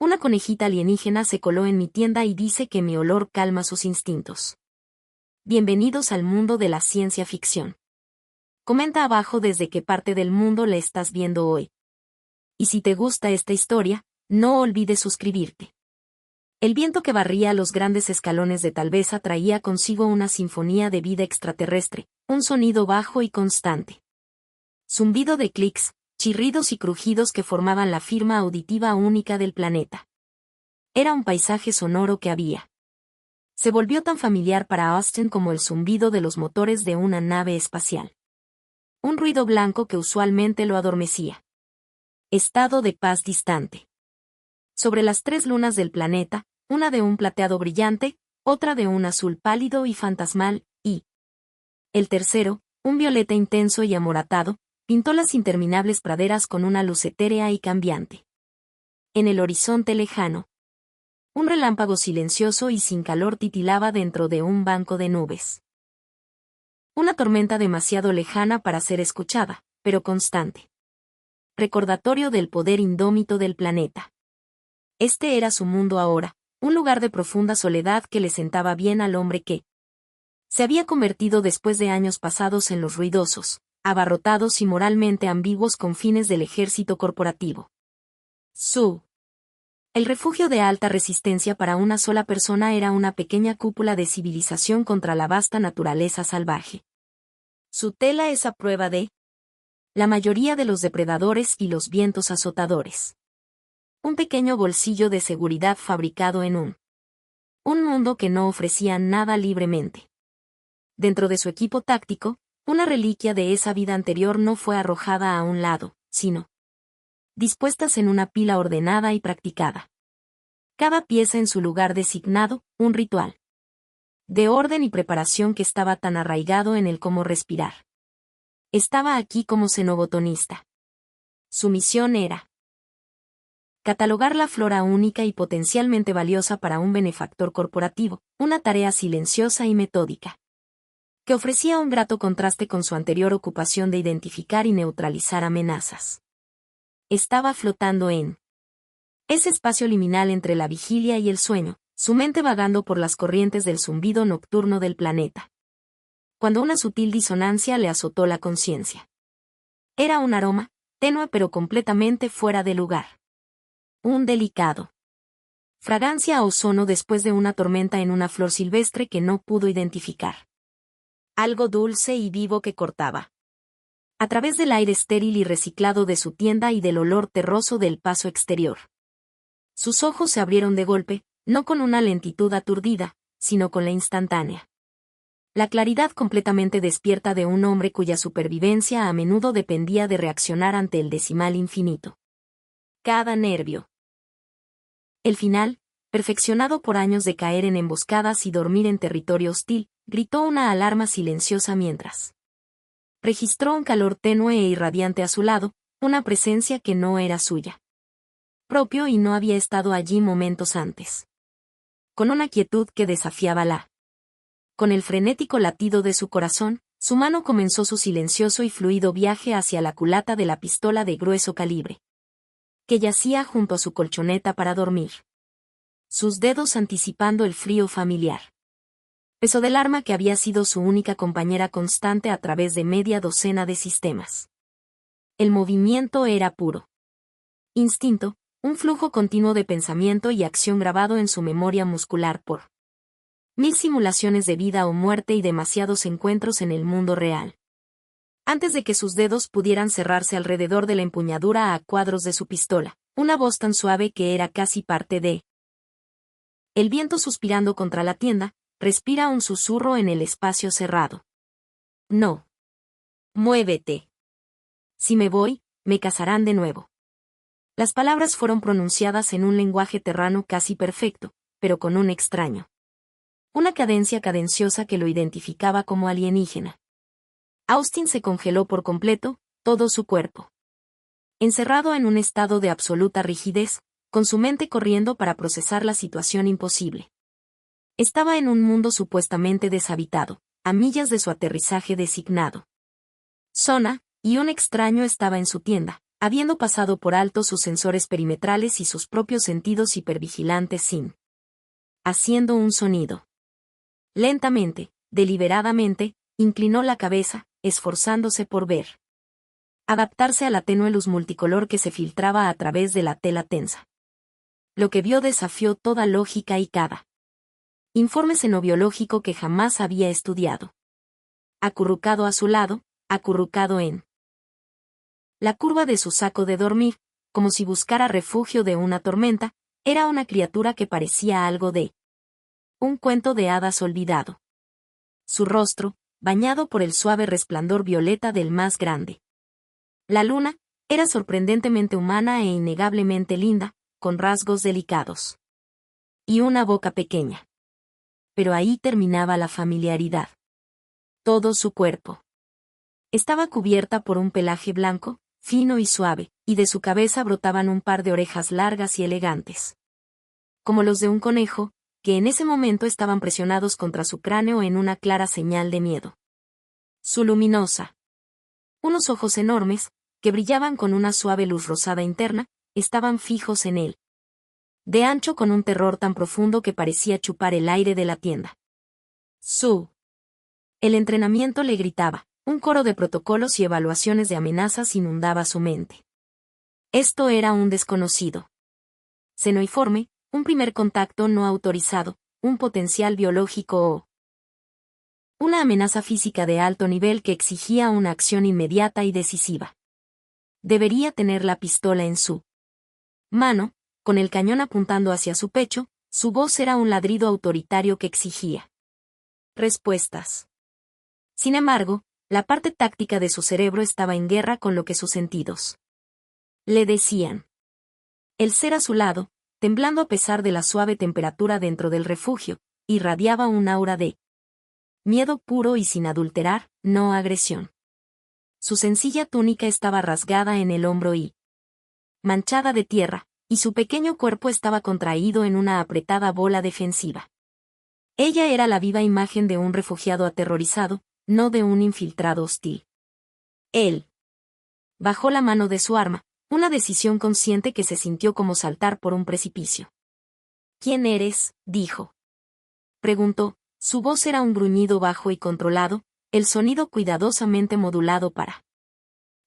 Una conejita alienígena se coló en mi tienda y dice que mi olor calma sus instintos. Bienvenidos al mundo de la ciencia ficción. Comenta abajo desde qué parte del mundo la estás viendo hoy. Y si te gusta esta historia, no olvides suscribirte. El viento que barría los grandes escalones de Talveza traía consigo una sinfonía de vida extraterrestre, un sonido bajo y constante. Zumbido de clics, chirridos y crujidos que formaban la firma auditiva única del planeta. Era un paisaje sonoro que había. Se volvió tan familiar para Austin como el zumbido de los motores de una nave espacial. Un ruido blanco que usualmente lo adormecía. Estado de paz distante. Sobre las 3 lunas del planeta, una de un plateado brillante, otra de un azul pálido y fantasmal, y el tercero, un violeta intenso y amoratado, pintó las interminables praderas con una luz etérea y cambiante. En el horizonte lejano, un relámpago silencioso y sin calor titilaba dentro de un banco de nubes. Una tormenta demasiado lejana para ser escuchada, pero constante. Recordatorio del poder indómito del planeta. Este era su mundo ahora, un lugar de profunda soledad que le sentaba bien al hombre que se había convertido después de años pasados en los ruidosos, abarrotados y moralmente ambiguos confines del ejército corporativo. El refugio de alta resistencia para una sola persona era una pequeña cúpula de civilización contra la vasta naturaleza salvaje. Su tela es a prueba de la mayoría de los depredadores y los vientos azotadores. Un pequeño bolsillo de seguridad fabricado en un mundo que no ofrecía nada libremente. Dentro de su equipo táctico, una reliquia de esa vida anterior no fue arrojada a un lado, sino dispuestas en una pila ordenada y practicada. Cada pieza en su lugar designado, un ritual de orden y preparación que estaba tan arraigado en el cómo respirar. Estaba aquí como xenobotonista. Su misión era catalogar la flora única y potencialmente valiosa para un benefactor corporativo, una tarea silenciosa y metódica, que ofrecía un grato contraste con su anterior ocupación de identificar y neutralizar amenazas. Estaba flotando en ese espacio liminal entre la vigilia y el sueño, su mente vagando por las corrientes del zumbido nocturno del planeta. Cuando una sutil disonancia le azotó la conciencia. Era un aroma, tenue pero completamente fuera de lugar. Un delicado fragancia a ozono después de una tormenta en una flor silvestre que no pudo identificar. Algo dulce y vivo que cortaba a través del aire estéril y reciclado de su tienda y del olor terroso del paso exterior. Sus ojos se abrieron de golpe, no con una lentitud aturdida, sino con la instantánea. La claridad completamente despierta de un hombre cuya supervivencia a menudo dependía de reaccionar ante el decimal infinito. Cada nervio. El final, perfeccionado por años de caer en emboscadas y dormir en territorio hostil, gritó una alarma silenciosa mientras registró un calor tenue e irradiante a su lado, una presencia que no era suya propio y no había estado allí momentos antes. Con una quietud que desafiaba con el frenético latido de su corazón, su mano comenzó su silencioso y fluido viaje hacia la culata de la pistola de grueso calibre, que yacía junto a su colchoneta para dormir. Sus dedos anticipando el frío familiar. Peso del arma que había sido su única compañera constante a través de media docena de sistemas. El movimiento era puro instinto, un flujo continuo de pensamiento y acción grabado en su memoria muscular por 1000 simulaciones de vida o muerte y demasiados encuentros en el mundo real. Antes de que sus dedos pudieran cerrarse alrededor de la empuñadura a cuadros de su pistola, una voz tan suave que era casi parte de el viento suspirando contra la tienda, respira un susurro en el espacio cerrado. No. Muévete. Si me voy, me cazarán de nuevo. Las palabras fueron pronunciadas en un lenguaje terrano casi perfecto, pero con un extraño. Una cadencia cadenciosa que lo identificaba como alienígena. Austin se congeló por completo, todo su cuerpo. Encerrado en un estado de absoluta rigidez, con su mente corriendo para procesar la situación imposible. Estaba en un mundo supuestamente deshabitado, a millas de su aterrizaje designado. Zona, y un extraño estaba en su tienda, habiendo pasado por alto sus sensores perimetrales y sus propios sentidos hipervigilantes sin haciendo un sonido. Lentamente, deliberadamente, inclinó la cabeza, esforzándose por ver. Adaptarse a la tenue luz multicolor que se filtraba a través de la tela tensa. Lo que vio desafió toda lógica y cada informe xenobiológico que jamás había estudiado. Acurrucado a su lado, acurrucado en la curva de su saco de dormir, como si buscara refugio de una tormenta, era una criatura que parecía algo de un cuento de hadas olvidado. Su rostro, bañado por el suave resplandor violeta del más grande. La luna, era sorprendentemente humana e innegablemente linda, con rasgos delicados. Y una boca pequeña. Pero ahí terminaba la familiaridad. Todo su cuerpo estaba cubierta por un pelaje blanco, fino y suave, y de su cabeza brotaban un par de orejas largas y elegantes. Como los de un conejo, que en ese momento estaban presionados contra su cráneo en una clara señal de miedo. Su luminosa. Unos ojos enormes, que brillaban con una suave luz rosada interna, estaban fijos en él. De ancho con un terror tan profundo que parecía chupar el aire de la tienda. El entrenamiento le gritaba, un coro de protocolos y evaluaciones de amenazas inundaba su mente. Esto era un desconocido. Xenoiforme, un primer contacto no autorizado, un potencial biológico o una amenaza física de alto nivel que exigía una acción inmediata y decisiva. Debería tener la pistola en su mano, con el cañón apuntando hacia su pecho, su voz era un ladrido autoritario que exigía respuestas. Sin embargo, la parte táctica de su cerebro estaba en guerra con lo que sus sentidos le decían. El ser a su lado, temblando a pesar de la suave temperatura dentro del refugio, irradiaba un aura de miedo puro y sin adulterar, no agresión. Su sencilla túnica estaba rasgada en el hombro y manchada de tierra, y su pequeño cuerpo estaba contraído en una apretada bola defensiva. Ella era la viva imagen de un refugiado aterrorizado, no de un infiltrado hostil. Él bajó la mano de su arma, una decisión consciente que se sintió como saltar por un precipicio. ¿Quién eres?, dijo. Preguntó, su voz era un gruñido bajo y controlado, el sonido cuidadosamente modulado para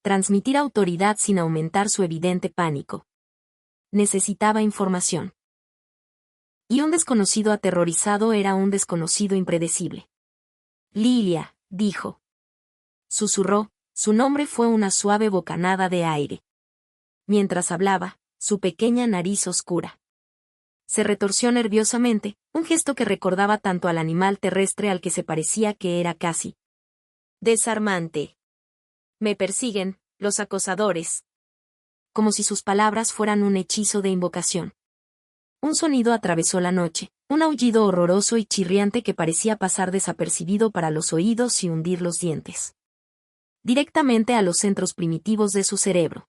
transmitir autoridad sin aumentar su evidente pánico. Necesitaba información. Y un desconocido aterrorizado era un desconocido impredecible. Lilia, dijo. Susurró, su nombre fue una suave bocanada de aire. Mientras hablaba, su pequeña nariz oscura se retorció nerviosamente, un gesto que recordaba tanto al animal terrestre al que se parecía que era casi desarmante. Me persiguen, los acosadores. Como si sus palabras fueran un hechizo de invocación. Un sonido atravesó la noche, un aullido horroroso y chirriante que parecía pasar desapercibido para los oídos y hundir los dientes directamente a los centros primitivos de su cerebro.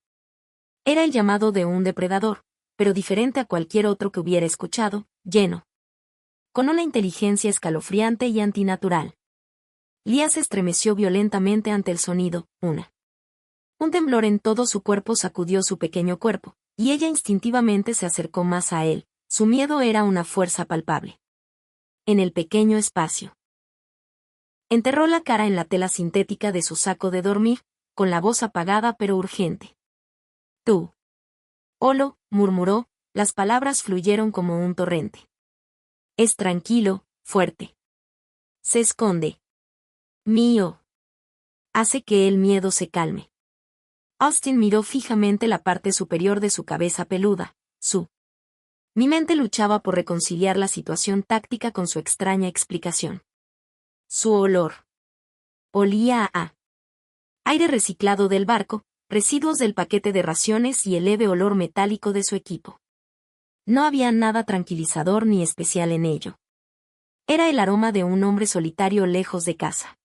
Era el llamado de un depredador, pero diferente a cualquier otro que hubiera escuchado, lleno con una inteligencia escalofriante y antinatural. Lia se estremeció violentamente ante el sonido, un temblor en todo su cuerpo sacudió su pequeño cuerpo, y ella instintivamente se acercó más a él, su miedo era una fuerza palpable. En el pequeño espacio. Enterró la cara en la tela sintética de su saco de dormir, con la voz apagada pero urgente. Tú. Olo, murmuró, las palabras fluyeron como un torrente. Es tranquilo, fuerte. Se esconde. Mío. Hace que el miedo se calme. Austin miró fijamente la parte superior de su cabeza peluda, Mi mente luchaba por reconciliar la situación táctica con su extraña explicación. Su olor. Olía a aire reciclado del barco, residuos del paquete de raciones y el leve olor metálico de su equipo. No había nada tranquilizador ni especial en ello. Era el aroma de un hombre solitario lejos de casa.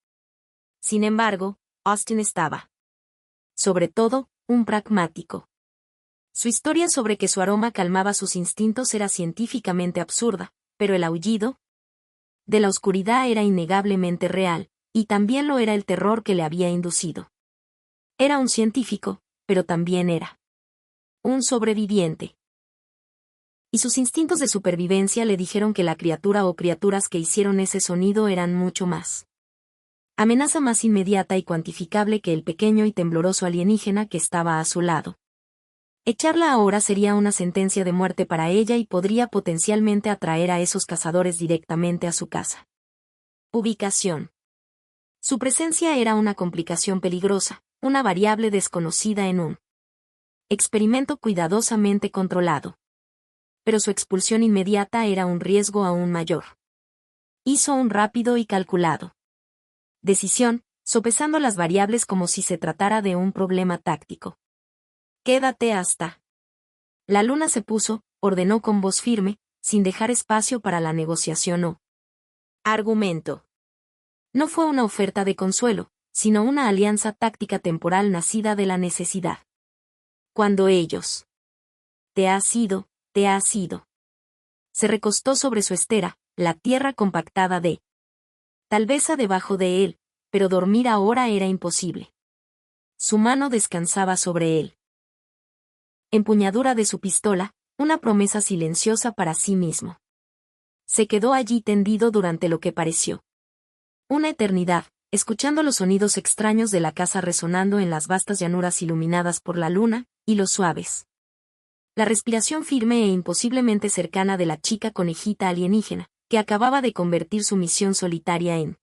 Sin embargo, Austin estaba, sobre todo, un pragmático. Su historia sobre que su aroma calmaba sus instintos era científicamente absurda, pero el aullido de la oscuridad era innegablemente real, y también lo era el terror que le había inducido. Era un científico, pero también era un sobreviviente. Y sus instintos de supervivencia le dijeron que la criatura o criaturas que hicieron ese sonido eran mucho más amenaza más inmediata y cuantificable que el pequeño y tembloroso alienígena que estaba a su lado. Echarla ahora sería una sentencia de muerte para ella y podría potencialmente atraer a esos cazadores directamente a su casa. Ubicación. Su presencia era una complicación peligrosa, una variable desconocida en un experimento cuidadosamente controlado. Pero su expulsión inmediata era un riesgo aún mayor. Hizo un rápido y calculado decisión, sopesando las variables como si se tratara de un problema táctico. Quédate hasta. La luna se puso, ordenó con voz firme, sin dejar espacio para la negociación o argumento. No fue una oferta de consuelo, sino una alianza táctica temporal nacida de la necesidad. Cuando ellos. Te has ido, te has ido. Se recostó sobre su estera, la tierra compactada de tal vez debajo de él, pero dormir ahora era imposible. Su mano descansaba sobre él. Empuñadura de su pistola, una promesa silenciosa para sí mismo. Se quedó allí tendido durante lo que pareció una eternidad, escuchando los sonidos extraños de la casa resonando en las vastas llanuras iluminadas por la luna, y los suaves. La respiración firme e imposiblemente cercana de la chica conejita alienígena, que acababa de convertir su misión solitaria en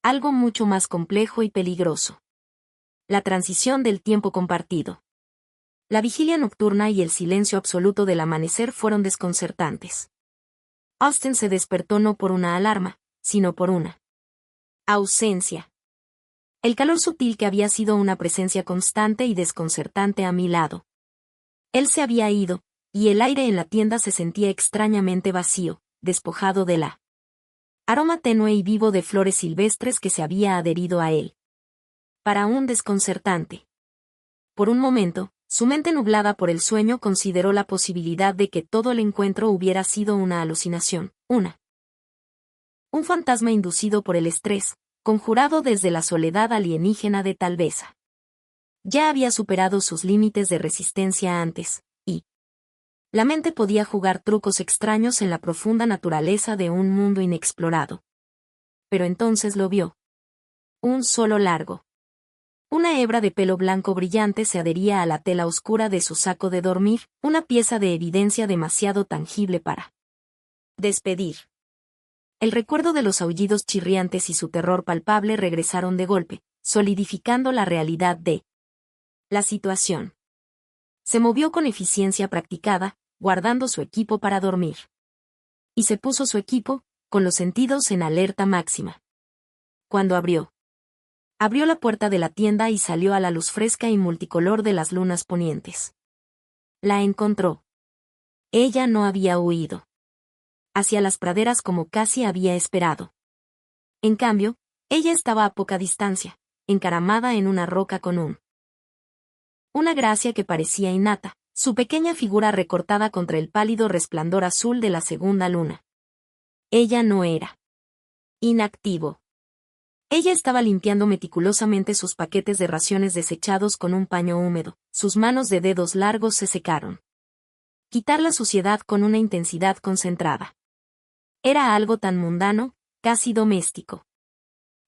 algo mucho más complejo y peligroso. La transición del tiempo compartido. La vigilia nocturna y el silencio absoluto del amanecer fueron desconcertantes. Austin se despertó no por una alarma, sino por una ausencia. El calor sutil que había sido una presencia constante y desconcertante a mi lado. Él se había ido, y el aire en la tienda se sentía extrañamente vacío, despojado de la aroma tenue y vivo de flores silvestres que se había adherido a él. Para un desconcertante. Por un momento, su mente nublada por el sueño consideró la posibilidad de que todo el encuentro hubiera sido una alucinación, un fantasma inducido por el estrés, conjurado desde la soledad alienígena de Talveza. Ya había superado sus límites de resistencia antes, y la mente podía jugar trucos extraños en la profunda naturaleza de un mundo inexplorado. Pero entonces lo vio. Un solo largo. Una hebra de pelo blanco brillante se adhería a la tela oscura de su saco de dormir, una pieza de evidencia demasiado tangible para despedir. El recuerdo de los aullidos chirriantes y su terror palpable regresaron de golpe, solidificando la realidad de la situación. Se movió con eficiencia practicada, guardando su equipo para dormir. Y se puso su equipo, con los sentidos en alerta máxima. Cuando abrió la puerta de la tienda y salió a la luz fresca y multicolor de las lunas ponientes. La encontró. Ella no había huido hacia las praderas como casi había esperado. En cambio, ella estaba a poca distancia, encaramada en una roca con una gracia que parecía innata, su pequeña figura recortada contra el pálido resplandor azul de la segunda luna. Ella no era inactivo. Ella estaba limpiando meticulosamente sus paquetes de raciones desechados con un paño húmedo, sus manos de dedos largos se secaron. Quitar la suciedad con una intensidad concentrada. Era algo tan mundano, casi doméstico.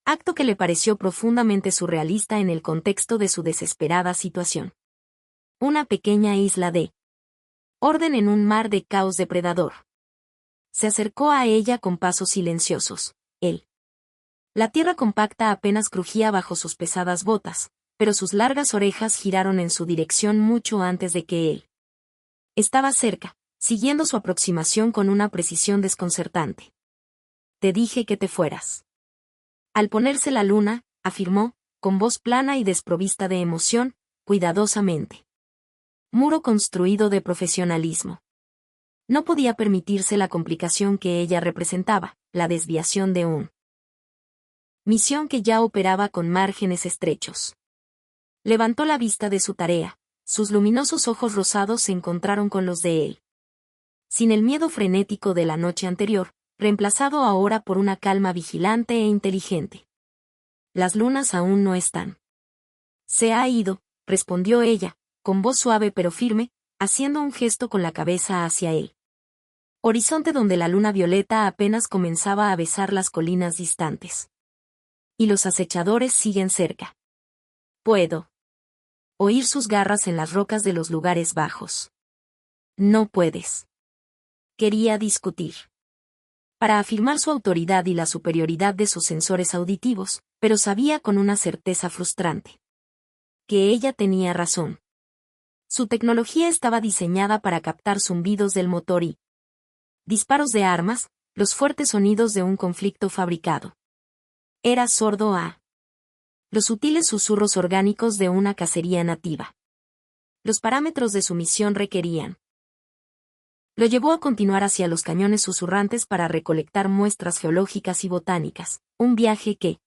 Acto que le pareció profundamente surrealista en el contexto de su desesperada situación. Una pequeña isla de orden en un mar de caos depredador. Se acercó a ella con pasos silenciosos. La tierra compacta apenas crujía bajo sus pesadas botas, pero sus largas orejas giraron en su dirección mucho antes de que él estaba cerca, siguiendo su aproximación con una precisión desconcertante. Te dije que te fueras. Al ponerse la luna, afirmó, con voz plana y desprovista de emoción, cuidadosamente. Muro construido de profesionalismo. No podía permitirse la complicación que ella representaba, la desviación de misión que ya operaba con márgenes estrechos. Levantó la vista de su tarea, sus luminosos ojos rosados se encontraron con los de él. Sin el miedo frenético de la noche anterior, reemplazado ahora por una calma vigilante e inteligente. Las lunas aún no están. Se ha ido, respondió ella, con voz suave pero firme, haciendo un gesto con la cabeza hacia él. Horizonte donde la luna violeta apenas comenzaba a besar las colinas distantes. Y los acechadores siguen cerca. Puedo oír sus garras en las rocas de los lugares bajos. No puedes. Quería discutir. Para afirmar su autoridad y la superioridad de sus sensores auditivos, pero sabía con una certeza frustrante. Que ella tenía razón. Su tecnología estaba diseñada para captar zumbidos del motor y disparos de armas, los fuertes sonidos de un conflicto fabricado. Era sordo a los sutiles susurros orgánicos de una cacería nativa. Los parámetros de su misión requerían. Lo llevó a continuar hacia los cañones susurrantes para recolectar muestras geológicas y botánicas, un viaje que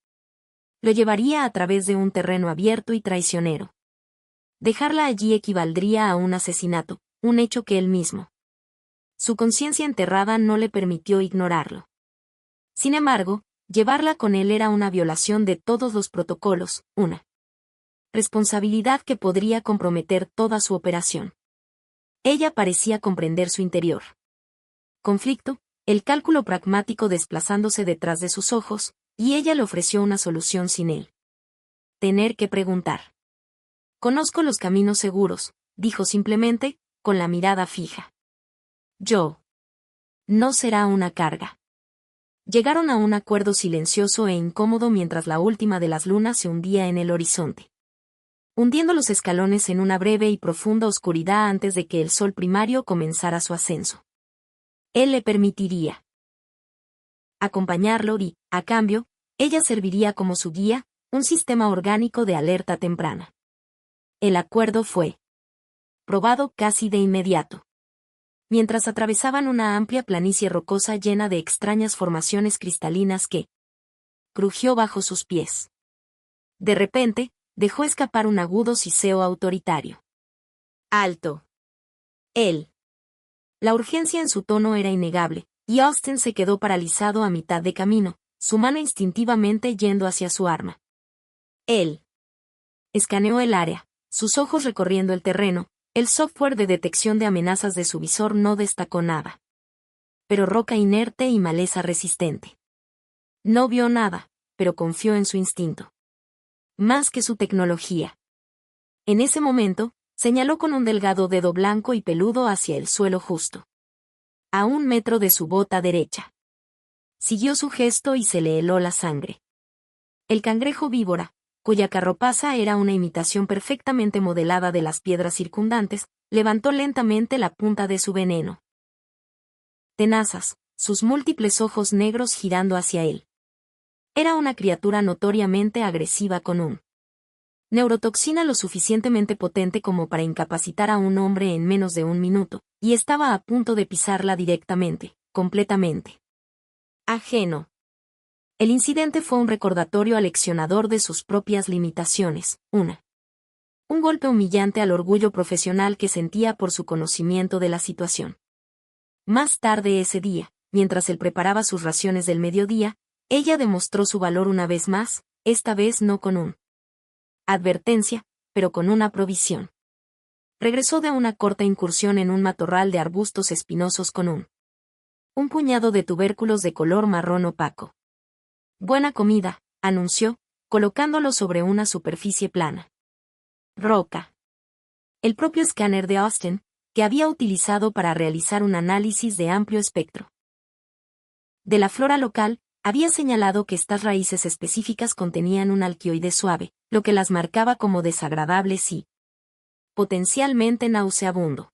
lo llevaría a través de un terreno abierto y traicionero. Dejarla allí equivaldría a un asesinato, un hecho que él mismo. Su conciencia enterrada no le permitió ignorarlo. Sin embargo, llevarla con él era una violación de todos los protocolos, una responsabilidad que podría comprometer toda su operación. Ella parecía comprender su interior conflicto, el cálculo pragmático desplazándose detrás de sus ojos, y ella le ofreció una solución sin él tener que preguntar. Conozco los caminos seguros, dijo simplemente, con la mirada fija. Yo. No será una carga. Llegaron a un acuerdo silencioso e incómodo mientras la última de las lunas se hundía en el horizonte, hundiendo los escalones en una breve y profunda oscuridad antes de que el sol primario comenzara su ascenso. Él le permitiría acompañarlo y, a cambio, ella serviría como su guía, un sistema orgánico de alerta temprana. El acuerdo fue probado casi de inmediato. Mientras atravesaban una amplia planicie rocosa llena de extrañas formaciones cristalinas que crujió bajo sus pies. De repente, dejó escapar un agudo siseo autoritario. ¡Alto! Él. La urgencia en su tono era innegable, y Austin se quedó paralizado a mitad de camino, su mano instintivamente yendo hacia su arma. Él escaneó el área, sus ojos recorriendo el terreno. El software de detección de amenazas de su visor no destacó nada. Pero roca inerte y maleza resistente. No vio nada, pero confió en su instinto. Más que su tecnología. En ese momento, señaló con un delgado dedo blanco y peludo hacia el suelo justo. A 1 metro de su bota derecha. Siguió su gesto y se le heló la sangre. El cangrejo víbora, cuya carropaza era una imitación perfectamente modelada de las piedras circundantes, levantó lentamente la punta de su veneno. Tenazas, sus múltiples ojos negros girando hacia él. Era una criatura notoriamente agresiva con un neurotoxina lo suficientemente potente como para incapacitar a un hombre en menos de 1 minuto, y estaba a punto de pisarla directamente, completamente ajeno. El incidente fue un recordatorio aleccionador de sus propias limitaciones, un golpe humillante al orgullo profesional que sentía por su conocimiento de la situación. Más tarde ese día, mientras él preparaba sus raciones del mediodía, ella demostró su valor una vez más, esta vez no con una advertencia, pero con una provisión. Regresó de una corta incursión en un matorral de arbustos espinosos con un puñado de tubérculos de color marrón opaco. Buena comida, anunció, colocándolo sobre una superficie plana. Roca. El propio escáner de Austin, que había utilizado para realizar un análisis de amplio espectro de la flora local, había señalado que estas raíces específicas contenían un alquioide suave, lo que las marcaba como desagradables y potencialmente nauseabundo.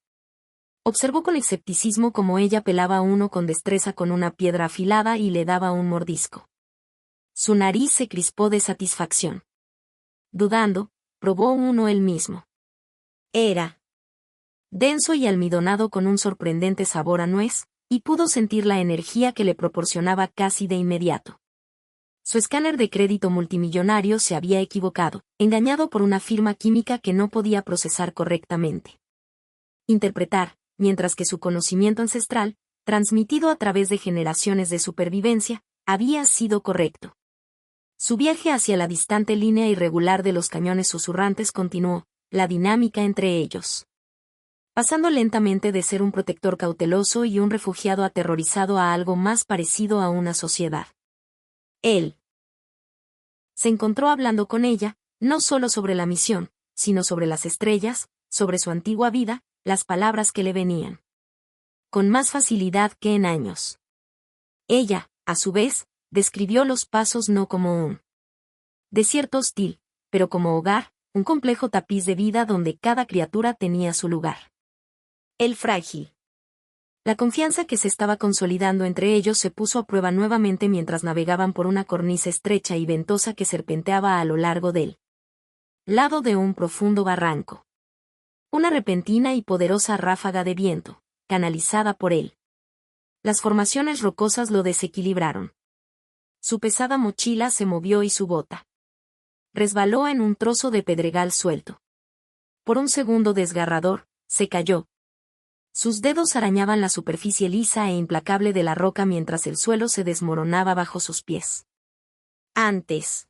Observó con escepticismo cómo ella pelaba a uno con destreza con una piedra afilada y le daba un mordisco. Su nariz se crispó de satisfacción. Dudando, probó uno él mismo. Era denso y almidonado con un sorprendente sabor a nuez, y pudo sentir la energía que le proporcionaba casi de inmediato. Su escáner de crédito multimillonario se había equivocado, engañado por una firma química que no podía procesar correctamente. Interpretar, mientras que su conocimiento ancestral, transmitido a través de generaciones de supervivencia, había sido correcto. Su viaje hacia la distante línea irregular de los cañones susurrantes continuó, la dinámica entre ellos. Pasando lentamente de ser un protector cauteloso y un refugiado aterrorizado a algo más parecido a una sociedad. Él se encontró hablando con ella, no solo sobre la misión, sino sobre las estrellas, sobre su antigua vida, las palabras que le venían con más facilidad que en años. Ella, a su vez, describió los pasos no como un desierto hostil, pero como hogar, un complejo tapiz de vida donde cada criatura tenía su lugar. El frágil. La confianza que se estaba consolidando entre ellos se puso a prueba nuevamente mientras navegaban por una cornisa estrecha y ventosa que serpenteaba a lo largo del lado de un profundo barranco. Una repentina y poderosa ráfaga de viento, canalizada por él. Las formaciones rocosas lo desequilibraron. Su pesada mochila se movió y su bota resbaló en un trozo de pedregal suelto. Por un segundo desgarrador, se cayó. Sus dedos arañaban la superficie lisa e implacable de la roca mientras el suelo se desmoronaba bajo sus pies. Antes